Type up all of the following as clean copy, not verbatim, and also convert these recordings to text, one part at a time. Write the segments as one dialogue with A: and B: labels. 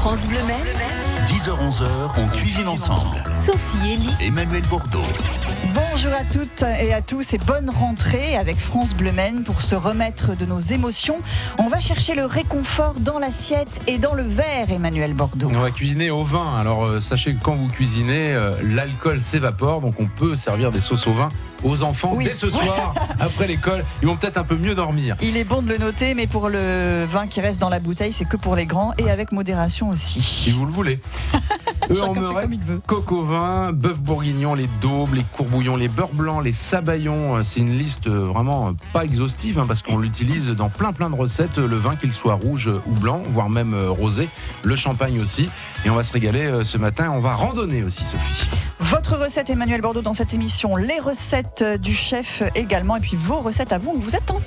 A: France Bleu Maine,
B: 10h-11h, on cuisine ensemble.
A: Sophie Elie,
B: Emmanuel Bordeaux.
C: Bonjour à toutes et à tous et bonne rentrée avec France Bleu Maine pour se remettre de nos émotions. On va chercher le réconfort dans l'assiette et dans le verre, Emmanuel Bordeaux.
D: On va cuisiner au vin. Alors sachez que quand vous cuisinez, l'alcool s'évapore, donc on peut servir des sauces au vin aux enfants dès ce soir, après l'école. Ils vont peut-être un peu mieux dormir.
C: Il est bon de le noter, mais pour le vin qui reste dans la bouteille, c'est que pour les grands et avec modération aussi.
D: Si vous le voulez.
C: Chacun fait comme il veut.
D: Coq au vin, bœuf bourguignon, les daubes, les courbouillons, les beurres blancs, les sabayons. C'est une liste vraiment pas exhaustive parce qu'on l'utilise dans plein de recettes. Le vin, qu'il soit rouge ou blanc, voire même rosé. Le champagne aussi. Et on va se régaler ce matin. On va randonner aussi, Sophie.
C: Votre recette, Emmanuel Bordeaux, dans cette émission. Les recettes du chef également. Et puis vos recettes à vous, on vous attend.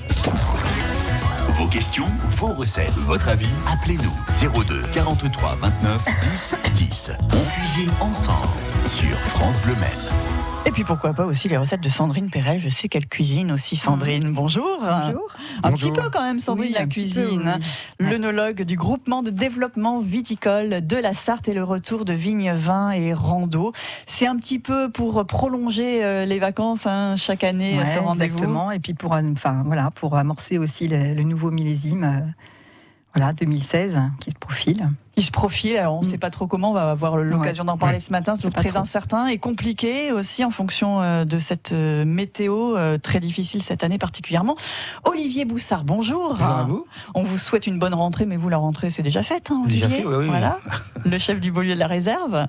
B: Vos questions, vos recettes, votre avis, appelez-nous 02 43 29 10 10. On cuisine ensemble sur France Bleu Maine.
C: Et puis pourquoi pas aussi les recettes de Sandrine Perel. Je sais qu'elle cuisine aussi, Sandrine. Bonjour.
E: Bonjour.
C: Un petit peu quand même, Sandrine,
E: Oui,
C: la
E: un petit
C: cuisine.
E: peu, oui.
C: L'œnologue du groupement de développement viticole de la Sarthe et le retour de vignes, vins et rando. C'est un petit peu pour prolonger les vacances chaque année, ce rendez-vous.
E: Exactement. Et puis pour amorcer aussi le nouveau millésime. 2016 qui se profile.
C: Alors on ne sait pas trop comment, on va avoir l'occasion d'en parler ce matin, c'est très incertain et compliqué aussi en fonction de cette météo très difficile cette année particulièrement. Olivier Boussard, bonjour.
F: Bonjour à vous.
C: On vous souhaite une bonne rentrée, mais vous, la rentrée c'est déjà faite, Olivier.
F: Déjà fait, oui.
C: Voilà, le chef du Beaulieu de la Réserve,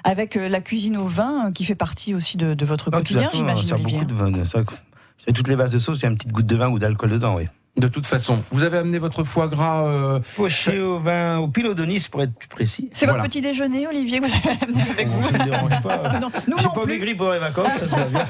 C: avec la cuisine au vin qui fait partie aussi de votre quotidien, j'imagine, Olivier.
F: Beaucoup de vin. Sur toutes les bases de sauce, il y a une petite goutte de vin ou d'alcool dedans, oui.
D: De toute façon, vous avez amené votre foie gras
F: poché au vin, au Pinot de Nice pour être plus précis.
C: C'est votre petit déjeuner, Olivier, que vous avez amené avec vous.
F: Ça ne me dérange pas.
C: Non, nous
F: j'ai
C: non
F: pas
C: plus.
F: maigri pour les vacances, ça se va bien.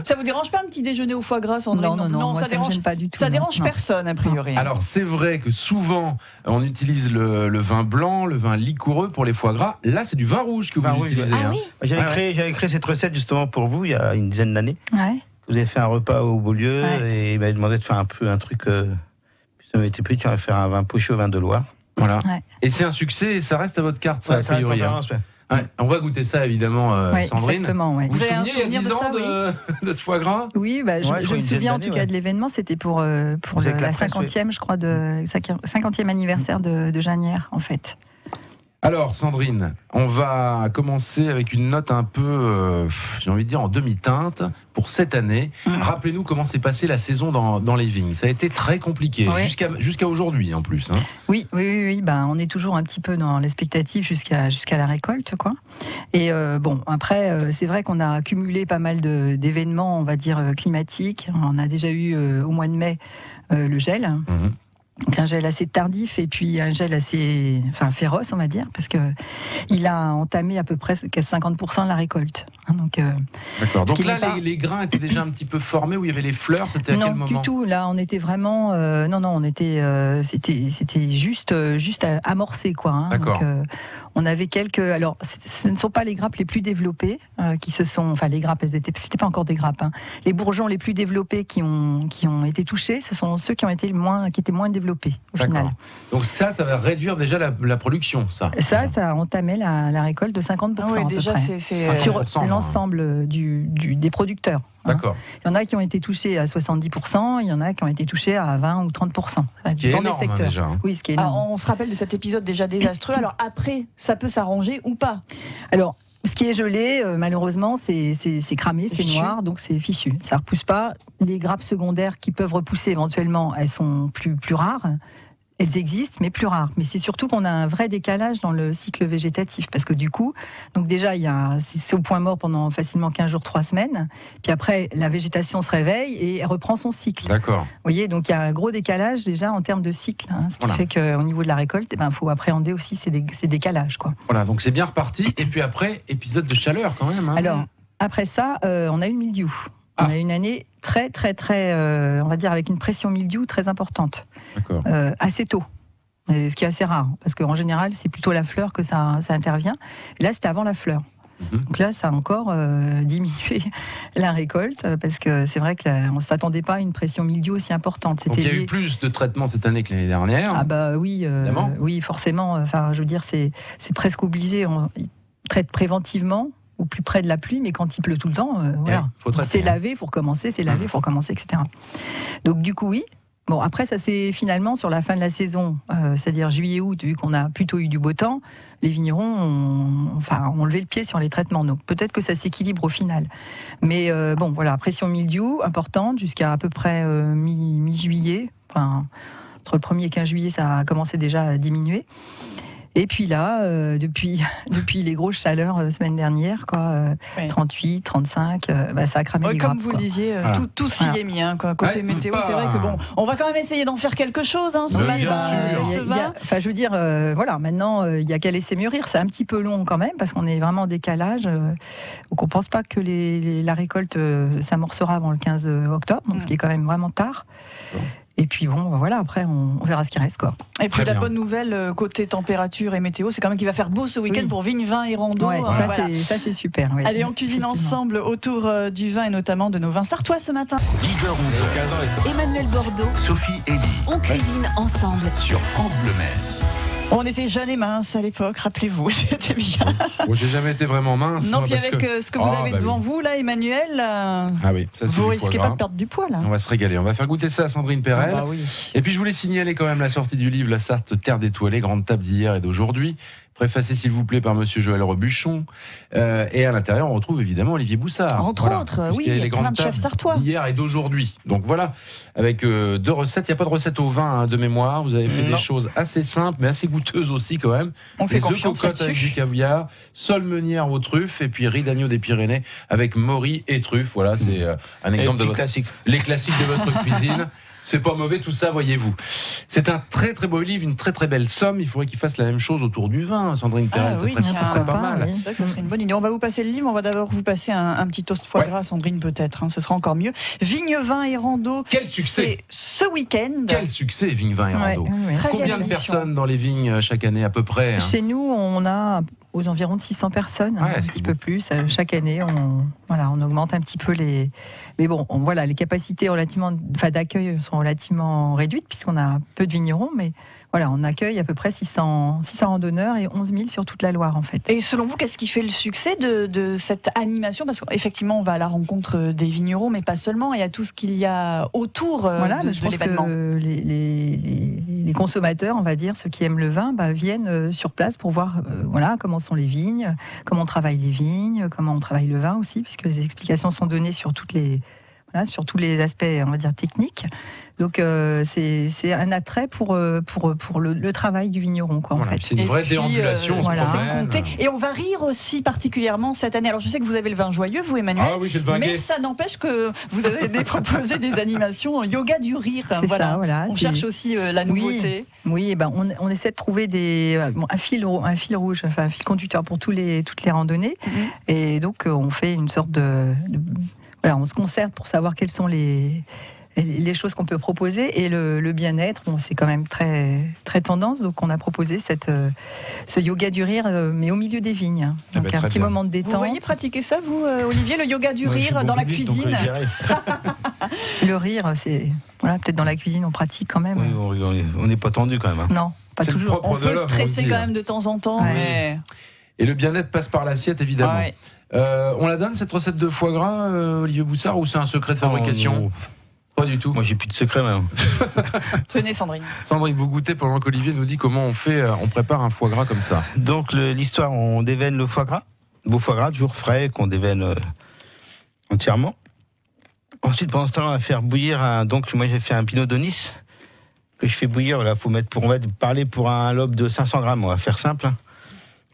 C: Ça vous dérange pas un petit déjeuner au foie gras, Sandrine?
E: Non, moi, ça dérange pas du tout.
C: Ça dérange personne, a priori.
D: Alors c'est vrai que souvent on utilise le vin blanc, le vin liquoreux pour les foies gras. Là c'est du vin rouge que vous utilisez.
C: Ah oui.
F: J'avais créé cette recette justement pour vous il y a une dizaine d'années.
E: Ouais.
F: Vous avez fait un repas au Beaulieu et il m'avait demandé de faire un truc. Ça m'était pris, tu vas faire un vin poché au vin de Loire.
D: Voilà.
E: Ouais.
D: Et c'est un succès et ça reste à votre carte, ça, a priori. On va goûter ça, évidemment, Sandrine.
E: Exactement, ouais.
D: Vous vous
C: avez un
D: souvenez, il y a 10 ans de ce foie gras?
E: Oui, je me souviens en tout cas de l'événement. C'était pour la 50e, je crois, de 50e anniversaire de Janière, en fait.
D: Alors, Sandrine, on va commencer avec une note un peu, j'ai envie de dire, en demi-teinte pour cette année. Rappelez-nous comment s'est passée la saison dans les vignes. Ça a été très compliqué, jusqu'à aujourd'hui en plus.
E: Oui. On est toujours un petit peu dans l'expectative jusqu'à la récolte, quoi. Et après, c'est vrai qu'on a accumulé pas mal d'événements, on va dire, climatiques. On a déjà eu au mois de mai le gel. Donc un gel assez tardif et puis un gel assez féroce, on va dire, parce qu'il a entamé à peu près 50% de la récolte.
D: D'accord. Donc là, les grains étaient déjà un petit peu formés, où il y avait les fleurs, c'était à quel moment?
E: Non, du tout. Là, on était vraiment... c'était juste amorcé, quoi.
D: D'accord.
E: Donc, on avait quelques... Alors, ce ne sont pas les grappes les plus développées qui se sont... Enfin, les grappes, c'était pas encore des grappes. Les bourgeons les plus développés qui ont été touchés, ce sont ceux qui étaient moins développés au final.
D: Donc ça va réduire déjà la production, ça.
E: Ça a entamé la récolte de 50%.
C: Oui, déjà, c'est
E: sur l'ensemble des producteurs.
D: D'accord.
E: Il y en a qui ont été touchés à 70%, il y en a qui ont été touchés à 20 ou 30%.
D: Ce qui est énorme,
E: des secteurs.
D: déjà.
E: Oui, ce qui est énorme.
C: Alors, on se rappelle de cet épisode déjà désastreux. Alors après, ça peut s'arranger ou pas?
E: Alors, ce qui est gelé, malheureusement, c'est cramé, c'est noir, donc c'est fichu. Ça ne repousse pas. Les grappes secondaires qui peuvent repousser éventuellement, elles sont plus rares. Elles existent, mais plus rares. Mais c'est surtout qu'on a un vrai décalage dans le cycle végétatif. Parce que du coup, donc déjà, c'est au point mort pendant facilement 15 jours, 3 semaines. Puis après, la végétation se réveille et elle reprend son cycle.
D: D'accord.
E: Vous voyez, donc il y a un gros décalage déjà en termes de cycle. Ce qui fait qu'au niveau de la récolte, il faut appréhender aussi ces décalages, quoi.
D: Voilà, donc c'est bien reparti. Et puis après, épisode de chaleur quand même.
E: Alors, après ça, on a eu le mildiou. On a eu une année très, on va dire avec une pression mildiou très importante.
D: D'accord.
E: Assez tôt. Ce qui est assez rare, parce qu'en général, c'est plutôt la fleur que ça intervient. Et là, c'était avant la fleur. Donc là, ça a encore diminué la récolte, parce que c'est vrai qu'on ne s'attendait pas à une pression mildiou aussi importante.
D: Donc il y a eu plus de traitements cette année que l'année dernière.
E: Ah bah oui, oui, forcément. Enfin, je veux dire, c'est presque obligé. On traite préventivement ou plus près de la pluie, mais quand il pleut tout le temps, voilà. C'est lavé, il faut recommencer, c'est lavé, il faut recommencer, etc. Donc du coup, oui. Bon, après, ça c'est finalement sur la fin de la saison, c'est-à-dire juillet-août, vu qu'on a plutôt eu du beau temps, les vignerons ont levé le pied sur les traitements. Donc peut-être que ça s'équilibre au final. Mais bon, voilà, pression mildiou importante jusqu'à à peu près mi-juillet. Enfin, entre le 1er et 15 juillet, ça a commencé déjà à diminuer. Et puis là, depuis les grosses chaleurs semaine dernière, 38, 35, ça a cramé les grappes.
C: Comme vous le disiez, tout s'y est mis. Côté météo, c'est vrai que bon, on va quand même essayer d'en faire quelque chose. Ce vin.
E: Enfin, je veux dire, voilà, maintenant, il y a qu'à laisser mûrir. C'est un petit peu long quand même, parce qu'on est vraiment en décalage. Donc on ne pense pas que la récolte s'amorcera avant le 15 octobre, donc ce qui est quand même vraiment tard. Et puis bon, voilà, après on verra ce qui reste, quoi.
C: Et puis la bonne nouvelle côté température et météo, c'est quand même qu'il va faire beau ce week-end pour Vigne, Vin et Rando.
E: Ouais, ça c'est super. Oui.
C: Allez, on cuisine ensemble autour du vin et notamment de nos vins sartois ce matin.
B: 10h-11h.
A: Emmanuel Bordeaux,
B: Sophie Elie.
A: On cuisine ensemble
B: Sur France Bleu Maine.
C: On était jeunes et minces à l'époque, rappelez-vous, c'était bien.
D: Moi, j'ai jamais été vraiment mince.
C: Non, puis avec ce que vous avez devant vous, là, Emmanuel, vous risquez pas de perdre du poids, là.
D: On va se régaler. On va faire goûter ça à Sandrine Perel.
C: Oui.
D: Et puis, je voulais signaler quand même la sortie du livre La Sarthe Terre d'étoilée, grande table d'hier et d'aujourd'hui. Préfacé, s'il vous plaît, par monsieur Joël Rebuchon. Et à l'intérieur, on retrouve évidemment Olivier Boussard.
C: Entre autres, oui,
D: il y a
C: les grandes chefs sartois.
D: D'hier et d'aujourd'hui. Donc voilà, avec 2 recettes. Il n'y a pas de recette au vin de mémoire. Vous avez fait des choses assez simples, mais assez goûteuses aussi quand même.
C: On fait confiance
D: cocottes avec du caviar, sole meunière aux truffes, et puis riz d'agneau des Pyrénées avec morilles et truffes. Voilà, c'est un exemple de les classiques de votre cuisine. C'est pas mauvais tout ça, voyez-vous. C'est un très très beau livre, une très très belle somme. Il faudrait qu'il fasse la même chose autour du vin, Sandrine Perel. Ça serait pas mal.
C: C'est vrai que ça serait une bonne idée. On va vous passer le livre. On va d'abord vous passer un petit toast foie gras, Sandrine, peut-être. Ce sera encore mieux. Vigne, Vin et Rando.
D: Quel succès
C: ce week-end.
D: Quel succès, Vigne, Vin et Rando. Combien de personnes dans les vignes chaque année à peu près
E: Chez nous, on a aux environs de 600 personnes, un petit peu plus. Chaque année, on augmente un petit peu les... Mais bon, les capacités d'accueil sont relativement réduites, puisqu'on a peu de vignerons, mais voilà, on accueille à peu près 600 randonneurs et 11 000 sur toute la Loire, en fait.
C: Et selon vous, qu'est-ce qui fait le succès de cette animation ? Parce qu'effectivement, on va à la rencontre des vignerons, mais pas seulement. Il y a tout ce qu'il y a autour de l'événement.
E: Que les consommateurs, on va dire, ceux qui aiment le vin, viennent sur place pour voir comment sont les vignes, comment on travaille les vignes, comment on travaille le vin aussi, puisque les explications sont données sur tous les aspects, on va dire, techniques. Donc c'est un attrait pour le travail du vigneron, en fait.
D: C'est une vraie déambulation.
C: C'est compté. Et on va rire aussi particulièrement cette année. Alors je sais que vous avez le vin joyeux, vous, Emmanuel.
D: Ah oui, j'ai le vin
C: mais ça n'empêche que vous avez proposé des animations yoga du rire. On cherche aussi la nouveauté.
E: Oui, on essaie de trouver un fil rouge, un fil conducteur pour toutes les randonnées. Et donc on fait une sorte on se concerte pour savoir quelles sont les choses qu'on peut proposer, et le bien-être, c'est quand même très, très tendance, donc on a proposé ce yoga du rire, mais au milieu des vignes. Donc un petit moment de détente.
C: Vous voyez pratiquer ça, vous, Olivier, le yoga du rire dans la cuisine?
E: Le rire, c'est... peut-être dans la cuisine, on pratique quand même.
F: Oui, on n'est pas tendu quand même.
E: Non, pas toujours.
C: On peut stresser quand même de temps en temps, mais...
D: Et le bien-être passe par l'assiette, évidemment. Ouais. On la donne, cette recette de foie gras, Olivier Boussard, ou c'est un secret de fabrication? Pas du tout.
F: Moi, j'ai plus de secret, même.
C: Tenez, Sandrine.
D: Sandrine, vous goûtez pendant qu'Olivier nous dit comment on prépare un foie gras comme ça.
F: Donc, l'histoire, on déveine le foie gras. Beau foie gras, toujours frais, qu'on déveine entièrement. Ensuite, pendant ce temps-là, on va faire bouillir donc, moi, j'ai fait un pinot d'Onis que je fais bouillir. Là, on va parler pour un lobe de 500 grammes. On va faire simple.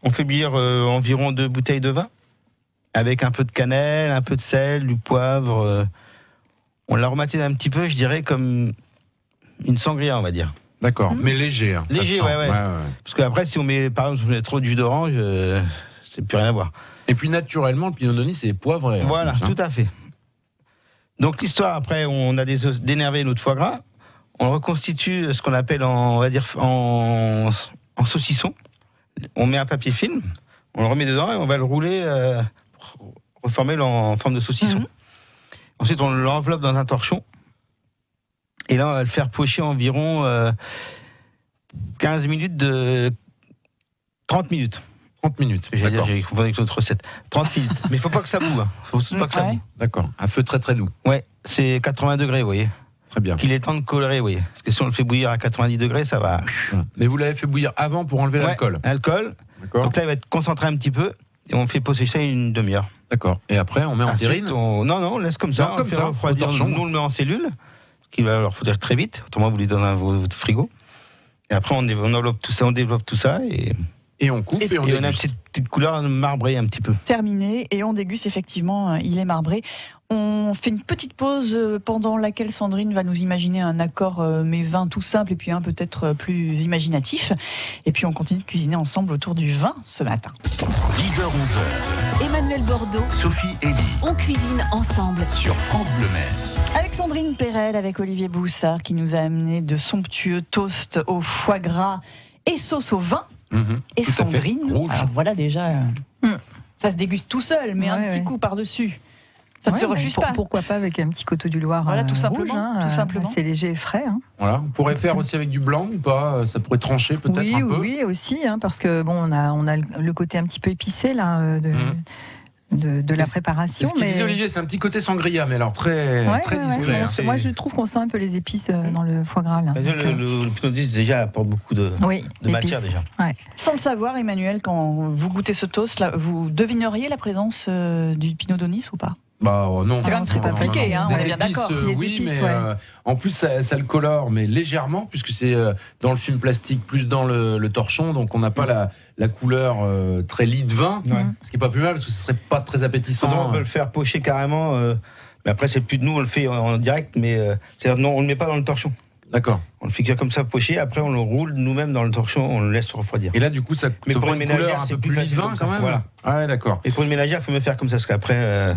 F: On fait bouillir environ 2 bouteilles de vin avec un peu de cannelle, un peu de sel, du poivre. On l'aromatise un petit peu, je dirais, comme une sangria, on va dire.
D: D'accord, mais léger.
F: Léger, ouais. Parce qu'après, si on met, par exemple, si on met trop de jus d'orange, c'est plus rien à voir.
D: Et puis, naturellement, le pinot d'Onis, c'est poivré.
F: Voilà, tout à fait. Donc, l'histoire, après, on a dénervé notre foie gras. On le reconstitue, ce qu'on appelle, on va dire, en saucisson. On met un papier film, On le remet dedans et on va le rouler pour reformer en forme de saucisson. Ensuite, on l'enveloppe dans un torchon. Et là, on va le faire pocher environ 15 minutes 30 minutes.
D: 30 minutes.
F: J'allais dire, j'ai confondu avec l'autre recette. 30 minutes. Mais il ne faut pas que ça boue. Faut pas que ça boue.
D: D'accord. Un feu très très doux.
F: Ouais, c'est 80 degrés, vous voyez.
D: Très bien.
F: Qu'il est temps de colorer, vous voyez. Parce que si on le fait bouillir à 90 degrés, ça va.
D: Mais vous l'avez fait bouillir avant pour enlever l'alcool.
F: L'alcool.
D: D'accord.
F: Donc là, il va être concentré un petit peu. Et on fait poser ça une demi-heure.
D: D'accord. Et après, on met en terrine.
F: Non, on laisse comme ça.
D: Non, comme ça,
F: refroidir. Nous, on le met en cellule, qui va leur refroidir très vite. Autrement, vous lui donnez votre frigo. Et après, on développe tout ça.
D: Et on coupe et on
F: a une petite couleur marbrée un petit peu.
C: Terminé, et on déguste effectivement, il est marbré. On fait une petite pause pendant laquelle Sandrine va nous imaginer un accord mais vin tout simple et puis un peut-être plus imaginatif. Et puis on continue de cuisiner ensemble autour du vin ce matin.
B: 10h, 11h.
A: Emmanuel Bordeaux,
B: Sophie Elie
A: on cuisine ensemble.
B: sur France Bleu Maine.
C: Avec Sandrine Perel, avec Olivier Boussard qui nous a amené de somptueux toasts au foie gras et sauce au vin. Et
D: tout à fait.
C: Sandrine,
D: Rouge.
C: alors voilà déjà, ça se déguste tout seul, mais un petit coup par-dessus. Ça ne se refuse pas.
E: Pourquoi pas avec un petit coteau du Loir
C: Voilà, tout simplement,
E: rouge,
C: tout simplement.
E: C'est léger et frais.
D: Voilà. On pourrait faire aussi avec du blanc ou pas. Ça pourrait trancher peut-être un peu.
E: Oui, aussi, parce que bon, on a le côté un petit peu épicé là de la préparation.
D: Ce qu'il disait Olivier, c'est un petit côté sangria, mais alors très discret.
E: Moi, je trouve qu'on sent un peu les épices dans le foie gras là.
F: Le Pinot Gris déjà apporte beaucoup de matière déjà.
E: Ouais.
C: Sans le savoir, Emmanuel, quand vous goûtez ce toast, là, vous devineriez la présence du Pinot Donis ou pas?
D: Bah non,
C: c'est quand même très compliqué,
D: non.
C: on est bien d'accord.
D: Oui, épices, mais en plus ça le colore, mais légèrement, puisque c'est dans le film plastique, plus dans le torchon, donc on n'a pas la couleur très lit de vin, ce qui est pas plus mal, parce que ce serait pas très appétissant.
F: On peut le faire pocher carrément, mais après c'est plus de nous, on le fait en direct, mais c'est-à-dire non, on le met pas dans le torchon.
D: D'accord.
F: On le fait comme ça pocher, après on le roule nous-mêmes dans le torchon, on le laisse refroidir.
D: Et là du coup ça
F: mais pour une ménagère,
D: couleur un peu plus lit de vin quand même. Voilà. Ah ouais, d'accord.
F: Et pour une ménagère, il faut me faire comme ça, parce qu'après.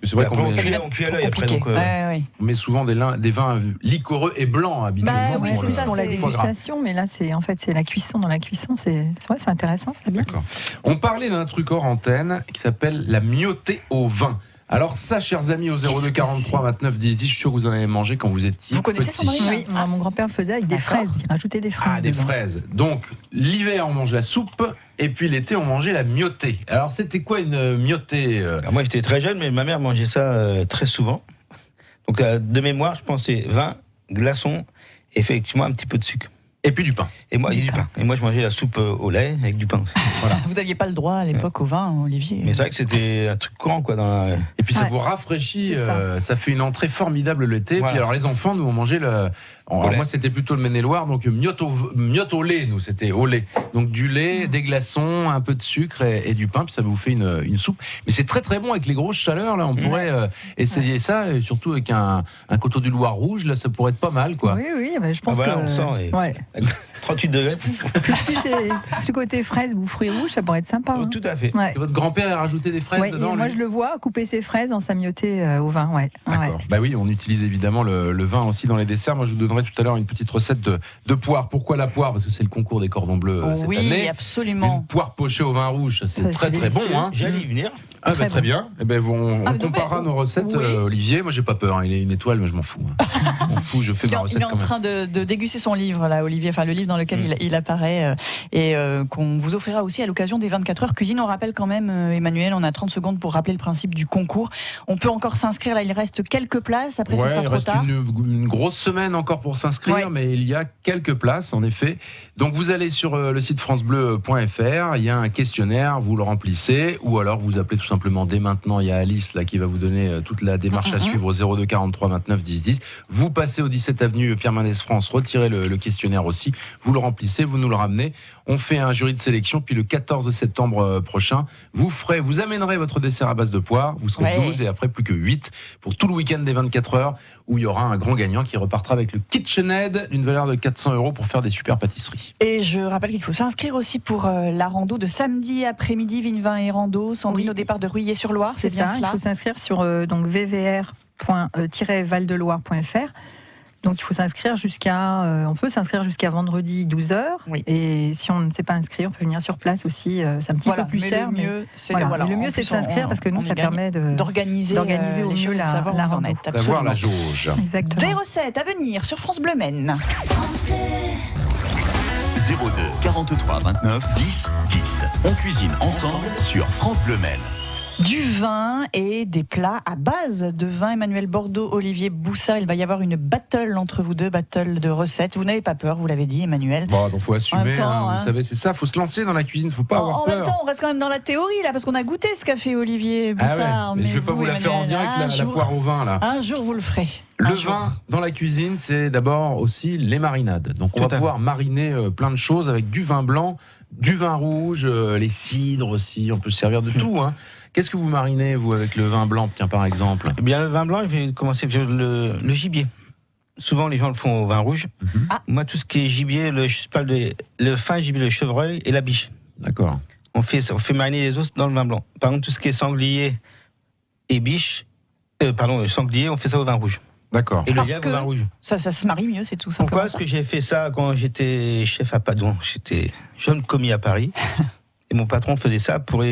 D: C'est vrai qu'on
F: cuit à l'œil après. Donc,
C: on
D: met souvent des vins liquoreux et blancs habituellement.
C: Oui, c'est ça,
E: pour la dégustation, mais là c'est la cuisson. Dans la cuisson, c'est intéressant, c'est bien.
D: D'accord. On parlait d'un truc hors antenne qui s'appelle la miotée au vin. Alors ça, chers amis, au 02 43 29 10 10, je suis sûr que vous en avez mangé quand vous étiez
C: Vous connaissez
D: petit.
C: Sandrine?
E: Oui, mon grand-père le faisait avec des fraises. Il rajoutait des fraises.
D: Ah, des fraises. Donc, l'hiver, on mange la soupe, et puis l'été, on mangeait la miotée. Alors, c'était quoi une miotée
F: Moi, j'étais très jeune, mais ma mère mangeait ça très souvent. Donc, de mémoire, je pensais vin, glaçons, et effectivement un petit peu de sucre.
D: Et puis du pain.
F: Et moi, du pain. Et moi, je mangeais la soupe au lait avec du pain aussi. Voilà.
C: Vous n'aviez pas le droit à l'époque au vin, Olivier.
F: Mais c'est vrai que c'était un truc courant, quoi.
D: Et puis ça vous rafraîchit, ça fait une entrée formidable l'été. Voilà. Puis alors les enfants, nous on mangeait alors moi c'était plutôt le Maine-et-Loire, donc miotte au lait, nous c'était au lait. Donc du lait, des glaçons, un peu de sucre et du pain, puis ça vous fait une soupe. Mais c'est très très bon avec les grosses chaleurs, là on pourrait essayer ça, et surtout avec un coteau du Loir rouge, là ça pourrait être pas mal, quoi.
E: Oui, je pense que...
F: on sent, 38 degrés.
E: Plus c'est ce côté fraise ou fruits rouges, ça pourrait être sympa.
F: Tout à fait.
D: Et votre grand-père a rajouté des fraises dedans,
E: moi je le vois couper ses fraises en samioté au vin.
D: D'accord. Bah oui, on utilise évidemment le vin aussi dans les desserts. Moi je vous donnerai tout à l'heure une petite recette de poire. Pourquoi la poire? Parce que c'est le concours des cordons bleus cette année.
C: Oui, absolument.
D: Une poire pochée au vin rouge, c'est très très bon.
F: J'allais y venir.
D: Très bien. Eh ben, on comparera nos recettes, Olivier. Moi, j'ai pas peur. Il est une étoile, mais je m'en fous. Je fais ma recette.
C: Il est en train de déguster son livre, là, Olivier. Enfin, le livre dans lequel il apparaît et qu'on vous offrira aussi à l'occasion des 24 heures cuisine. On rappelle quand même, Emmanuel, on a 30 secondes pour rappeler le principe du concours. On peut encore s'inscrire. Là, il reste quelques places. Après, ce sera trop tard.
D: Il reste une grosse semaine encore pour s'inscrire, mais il y a quelques places, en effet. Donc, vous allez sur le site francebleu.fr. Il y a un questionnaire. Vous le remplissez, ou alors vous appelez tout simplement dès maintenant. Il y a Alice là qui va vous donner toute la démarche à suivre au 02 43 29 10 10. Vous passez au 17 avenue Pierre Mendès France, retirez le questionnaire aussi, vous le remplissez, vous nous le ramenez. On fait un jury de sélection, puis le 14 septembre prochain, vous amènerez votre dessert à base de poire, vous serez 12 et après plus que 8 pour tout le week-end des 24 heures où il y aura un grand gagnant qui repartira avec le KitchenAid d'une valeur de 400 € pour faire des super pâtisseries.
C: Et je rappelle qu'il faut s'inscrire aussi pour la rando de samedi après-midi, Vin et Rando, Sandrine, au départ de Ruillé-sur-Loire, c'est bien cela.
E: Il faut s'inscrire sur vvr-valdeloire.fr. Donc il faut s'inscrire on peut s'inscrire jusqu'à vendredi 12h.
C: Oui.
E: Et si on ne s'est pas inscrit, on peut venir sur place aussi. C'est un petit peu plus cher.
C: Le mieux, c'est
E: Mais le mieux, c'est de s'inscrire parce que nous, ça permet
C: d'organiser
E: au mieux
C: savoir où vous en êtes.
D: D'avoir la jauge.
E: Exactement.
C: Des recettes à venir sur France Bleu Maine.
B: 02 43 29 10 10. On cuisine ensemble sur France Bleu Maine.
C: Du vin et des plats à base de vin. Emmanuel Bordeaux, Olivier Boussard, il va y avoir une battle entre vous deux, battle de recettes. Vous n'avez pas peur, vous l'avez dit, Emmanuel.
D: Bon, donc faut assumer,
C: temps,
D: vous savez, c'est ça, faut se lancer dans la cuisine, faut pas avoir
C: En
D: peur.
C: même temps, on reste quand même dans la théorie, là, parce qu'on a goûté ce qu'a fait Olivier Boussard.
D: Mais je vais pas vous la faire en direct, la poire au vin, là.
C: Un jour, vous le ferez.
D: Le vin dans la cuisine, c'est d'abord aussi les marinades. Donc on va pouvoir mariner plein de choses avec du vin blanc, du vin rouge, les cidres aussi, on peut se servir de tout. Hein. Qu'est-ce que vous marinez, vous, avec le vin blanc, tiens, par exemple?
F: Eh bien, le vin blanc, je vais commencer avec le gibier. Souvent, les gens le font au vin rouge. Moi, tout ce qui est gibier, le fin gibier, le chevreuil et la biche.
D: D'accord.
F: On fait mariner les os dans le vin blanc. Par contre, tout ce qui est sanglier et biche, sanglier, on fait ça au vin rouge.
D: D'accord.
F: Et le
C: Parce
F: lièvre
C: que
F: au vin rouge.
C: Ça se marie mieux, c'est tout simplement.
F: Pourquoi? Parce que j'ai fait ça quand j'étais chef à Padoue. J'étais jeune commis à Paris. Et mon patron faisait ça pour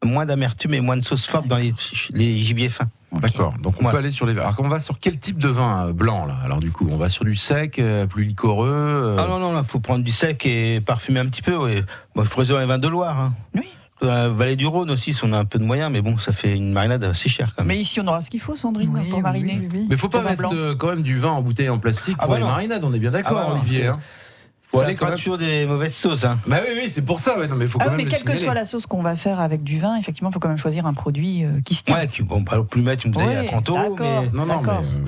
F: moins d'amertume et moins de sauce forte dans les gibiers fins.
D: D'accord. Donc on peut aller sur les vins. Alors on va sur quel type de vin blanc, là? Alors du coup, on va sur du sec, plus liquoreux.
F: Ah non, il faut prendre du sec et parfumer un petit peu. Ouais. Bon, il faut réserver les vins de Loire. Hein.
C: Oui.
F: Vallée du Rhône aussi, si on a un peu de moyens, mais bon, ça fait une marinade assez chère quand même.
C: Mais ici, on aura ce qu'il faut, Sandrine, pour mariner.
E: Oui.
D: Mais faut pas mettre quand même du vin en bouteille en plastique pour les marinades, on est bien d'accord, Olivier. Hein.
F: Faut aller quand même toujours des mauvaises sauces. Hein.
D: Bah oui, c'est pour ça. Ouais, non, mais faut quand même
C: mais quelle que soit la sauce qu'on va faire avec du vin, effectivement, il faut quand même choisir un produit qui se tient.
F: Ouais, on peut plus mettre une bouteille à 30 €. Mais...
D: Non,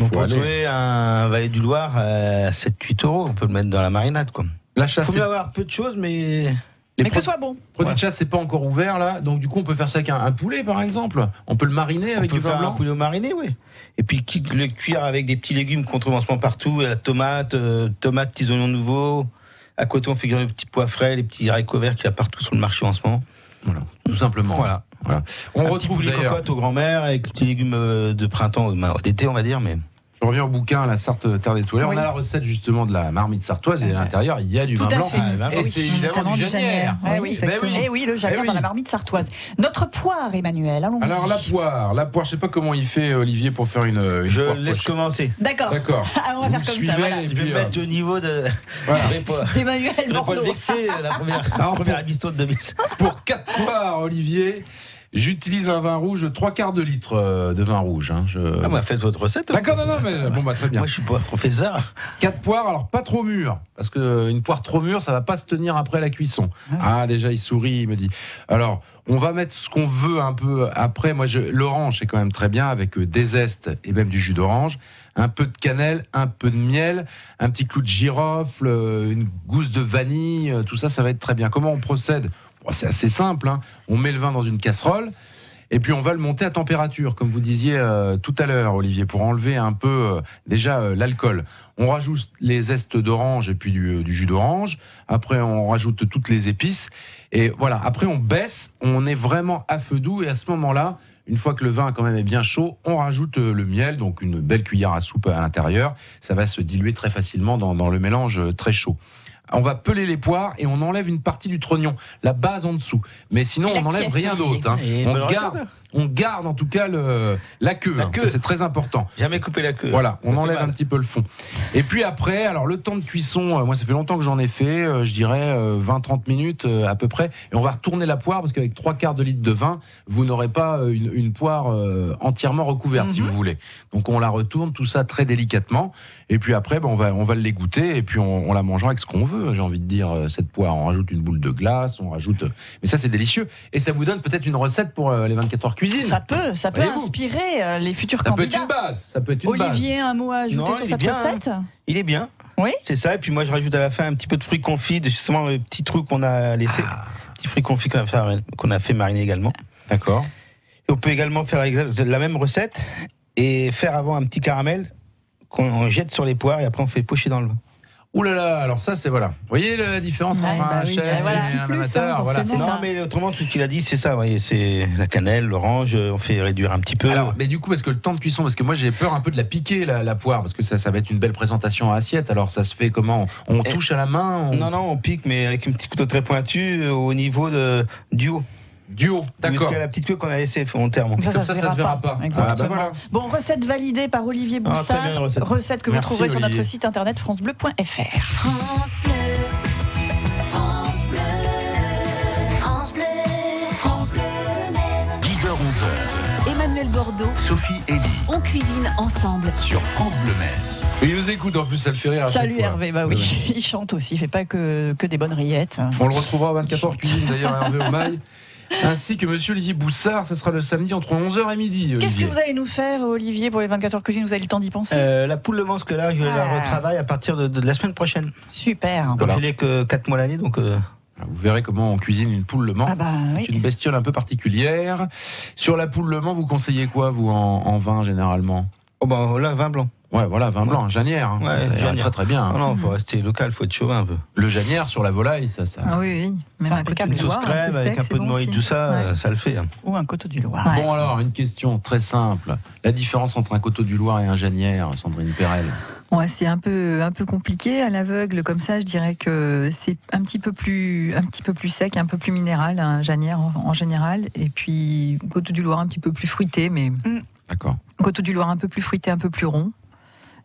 F: on peut trouver un Vallée du Loire à 7-8 €. On peut le mettre dans la marinade, quoi.
D: La chasse.
F: Il faut avoir peu de choses, mais.
C: Mais que ce soit bon.
D: Le produit de chasse, c'est pas encore ouvert là, donc du coup on peut faire ça avec un poulet par exemple. On peut le mariner avec du vin blanc.
F: Un poulet au mariné, oui. Et puis le cuire avec des petits légumes qu'on trouve en ce moment partout, la tomate, petits oignons nouveaux. À côté on fait griller les petits pois frais, les petits haricots verts qu'il y a partout sur le marché en ce moment.
D: Voilà, tout simplement.
F: Voilà.
D: On
F: retrouve les cocottes aux grand-mères avec les petits légumes de printemps, d'été on va dire, mais.
D: Je reviens au bouquin, la Sarthe Terre d'étoilée. Oui. On a la recette justement de la marmite sartoise et à l'intérieur il y a du vin blanc. Et c'est évidemment du genièvre.
C: Oui, le genièvre dans la marmite sartoise. Notre poire, Emmanuel, allons-y.
D: Alors la poire, je sais pas comment il fait Olivier pour faire une
F: je
D: poire
F: laisse commencer.
C: D'accord.
E: On va faire comme ça. Voilà.
F: Je vais me mettre au niveau de
C: Emmanuel Bordeaux.
F: Paul Vexé, la première bistrot de 2000.
D: Pour 4 poires, Olivier. J'utilise un vin rouge, 3/4 de litre de vin rouge. Hein.
F: Faites votre recette.
D: D'accord, non, mais bon, très bien.
F: Moi, je suis pas professeur.
D: 4 poires, alors pas trop mûres, parce qu'une poire trop mûre, ça va pas se tenir après la cuisson. Déjà, il sourit, il me dit. Alors, on va mettre ce qu'on veut un peu après. Moi, l'orange, c'est quand même très bien, avec des zestes et même du jus d'orange. Un peu de cannelle, un peu de miel, un petit clou de girofle, une gousse de vanille, tout ça, ça va être très bien. Comment on procède ? C'est assez simple, hein. On met le vin dans une casserole et puis on va le monter à température, comme vous disiez tout à l'heure, Olivier, pour enlever un peu l'alcool. On rajoute les zestes d'orange et puis du jus d'orange. Après, on rajoute toutes les épices. Et voilà, après on baisse, on est vraiment à feu doux. Et à ce moment-là, une fois que le vin quand même est bien chaud, on rajoute le miel, donc une belle cuillère à soupe à l'intérieur. Ça va se diluer très facilement dans le mélange très chaud. On va peler les poires et on enlève une partie du trognon, la base en dessous. Mais sinon, on n'enlève rien d'autre. Hein. On garde en tout cas la queue. Ça, c'est très important.
F: Jamais couper la queue.
D: Voilà, on enlève un petit peu le fond. Et puis après, alors le temps de cuisson, moi ça fait longtemps que j'en ai fait, je dirais 20-30 minutes à peu près. Et on va retourner la poire parce qu'avec 3/4 de litre de vin, vous n'aurez pas une poire entièrement recouverte si vous voulez. Donc on la retourne, tout ça très délicatement. Et puis après, on va l'égoutter et puis on la mangera avec ce qu'on veut. J'ai envie de dire, cette poire, on rajoute une boule de glace, on rajoute... Mais ça, c'est délicieux. Et ça vous donne peut-être une recette pour les 24 heures cuisine.
C: Ça peut inspirer les futurs candidats.
D: Ça peut être une base.
C: Olivier, un mot à ajouter sur cette recette ?
F: Il est bien.
C: Oui.
F: C'est ça. Et puis moi, je rajoute à la fin un petit peu de fruits confits, justement le petit truc qu'on a laissé. Petits fruits confits qu'on a fait mariner également.
D: D'accord.
F: Et on peut également faire la même recette et faire avant un petit caramel qu'on jette sur les poires et après on fait pocher dans le vin.
D: Ouh là là, alors ça c'est voilà. Vous voyez la différence entre un chef
C: voilà,
D: et un
E: plus,
D: amateur,
E: hein,
D: voilà.
E: forcément.
F: Non, mais autrement, tout ce qu'il a dit, c'est ça. Vous voyez, c'est la cannelle, l'orange, on fait réduire un petit peu.
D: Alors, mais du coup, parce que le temps de cuisson, parce que moi j'ai peur un peu de la piquer la poire, parce que ça va être une belle présentation à assiette. Alors ça se fait comment? On touche à la main?
F: Non, on pique, mais avec un petit couteau très pointu au niveau du haut.
D: Du haut, d'accord.
F: Jusqu'à la petite queue qu'on a laissée volontairement.
D: Comme ça se verra pas.
C: Exactement.
D: Ah, bah voilà.
C: Bon, recette validée par Olivier Boussard.
F: très bien, recette.
C: Que vous
D: Merci,
C: trouverez sur
D: Olivier.
C: notre site internet francebleu.fr.
A: France Bleu, France Bleu, France Bleu, France Bleu Maine.
B: 10h-11h,
A: Emmanuel Bordeaux,
B: Sophie Elie
A: on cuisine ensemble.
B: sur France Bleu Maine.
D: Il nous écoute en plus, ça le fait rire. à chaque
C: Salut
D: fois.
C: Hervé, bah oui, il chante aussi, il fait pas que des bonnes rillettes.
D: On le retrouvera à 24h cuisine d'ailleurs, Hervé Aumaille. Ainsi que monsieur Olivier Boussard, ça sera le samedi entre 11h et midi.
C: Qu'est-ce que
D: Olivier.
C: vous allez nous faire, Olivier, pour les 24 heures cuisine? Vous avez le temps d'y penser?
F: La poule de Mans, que là, je la retravaille à partir de la semaine prochaine.
C: Super.
F: Comme
D: Voilà.
F: je l'ai que 4 mois l'année, donc.
D: Vous verrez comment on cuisine une poule le Mans.
C: Ah bah oui.
D: C'est une bestiole un peu particulière. Sur la poule le Mans, vous conseillez quoi, vous, en vin généralement?
F: Oh ben là, vin blanc.
D: Ouais, voilà, vin blanc, janière. Hein.
F: Ouais,
D: Ça ira
F: janière.
D: très très bien.
F: Non, faut rester local, faut être chauvin un peu.
D: Le janière sur la volaille, ça.
E: Ah oui.
C: C'est
E: Même un
C: impeccable.
E: coteau
F: Une
E: du
F: sauce
E: Loir,
F: crème
E: peu
F: avec
E: sec,
F: un peu de
E: c'est
F: morille,
E: bon
F: tout ça,
E: aussi.
F: ça le fait.
C: Ou un coteau du Loir.
E: Ouais.
D: Bon alors, une question très simple. La différence entre un coteau du Loir et un janière, Sandrine Perel?
E: Ouais, c'est un peu compliqué à l'aveugle comme ça. Je dirais que c'est un petit peu plus sec, un peu plus minéral, un janière en général, et puis coteau du Loir un petit peu plus fruité, mais
D: D'accord.
E: coteau du Loir un peu plus fruité, un peu plus rond.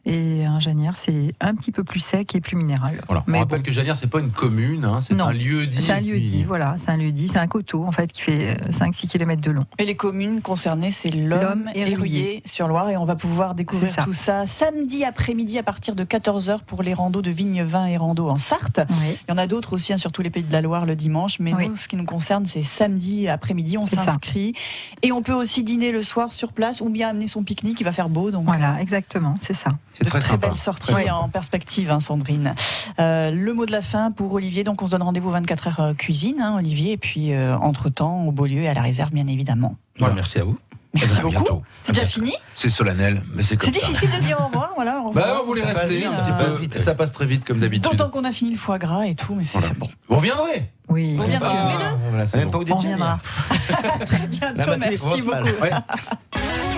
E: Et un janière, c'est un petit peu plus sec et plus minéral.
D: Voilà. On
E: Mais
D: rappelle
E: bon.
D: que janière, c'est pas une commune, hein, c'est
E: Non.
D: un lieu-dit.
E: C'est un lieu-dit, voilà, c'est un lieu-dit, c'est un coteau en fait qui fait 5-6 km de long.
C: Et les communes concernées, c'est L'Homme
E: L'Homme
C: et
E: et
C: Rouillé sur Loire. Et on va pouvoir découvrir
E: C'est ça.
C: tout ça samedi après-midi à partir de 14h pour les randos de vignes, vins et randos en Sarthe.
E: Oui.
C: Il y en a d'autres aussi, hein, sur tous les pays de la Loire le dimanche. Mais
E: Oui.
C: nous, ce qui nous concerne, c'est samedi après-midi. On
E: C'est ça.
C: s'inscrit. Et on peut aussi dîner le soir sur place ou bien amener son pique-nique. Il va faire beau. Donc,
E: Voilà, exactement, c'est ça.
D: C'est
C: de
D: très
C: très
D: sympa.
C: belles sorties
D: Très sympa.
C: en perspective, hein, Sandrine. Le mot de la fin pour Olivier. Donc, on se donne rendez-vous 24 heures cuisine, hein, Olivier. Et puis, entre-temps, au Beaulieu et à la réserve, bien évidemment.
D: Voilà.
F: Merci à vous.
C: Merci
D: À
C: beaucoup.
D: bientôt.
C: C'est déjà fini?
D: C'est solennel, mais c'est comme
C: C'est
D: ça.
C: difficile de dire au revoir. Voilà, au revoir.
D: Bah, vous voulez
C: Ça passe
D: rester
C: vite,
D: un petit
C: hein.
D: peu. Ça passe très vite comme d'habitude.
C: D'autant qu'on a fini le foie gras et tout, mais c'est
D: Voilà.
C: bon.
D: Vous reviendrez?
E: Oui,
C: On
E: bien
C: viendra
E: sûr.
C: tous les deux.
D: Voilà, c'est
F: Même
D: bon.
F: pas vous dire
E: On reviendra.
C: Très
F: La
C: bientôt,
F: matinée
C: merci
F: commence mal.
C: beaucoup.
D: Ouais.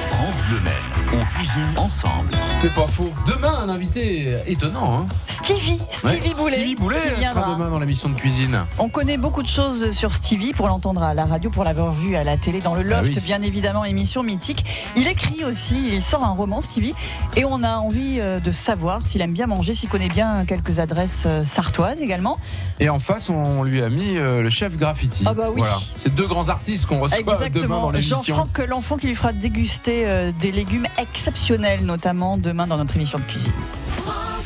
B: France Bleu Maine, on cuisine ensemble.
D: C'est pas faux. Demain, un invité étonnant. Hein.
C: Stevie
D: Ouais.
C: Boulet.
D: Stevie Boulet
C: qui
D: sera
C: viendra.
D: demain dans l'émission de cuisine.
C: On connaît beaucoup de choses sur Stevie pour l'entendre à la radio, pour l'avoir vu à la télé, dans le Loft,
D: oui.
C: bien évidemment, émission mythique. Il écrit aussi, il sort un roman, Stevie, et on a envie de savoir s'il aime bien manger, s'il connaît bien quelques adresses sartoises également.
D: Et en face, on lui a mis le chef graffiti.
C: Ah bah oui.
D: Voilà. C'est deux grands artistes qu'on reçoit demain dans
C: Exactement.
D: l'émission.
C: Jean-Franck L'Enfant qui lui fera déguster des légumes exceptionnels, notamment demain dans notre émission de cuisine.
A: France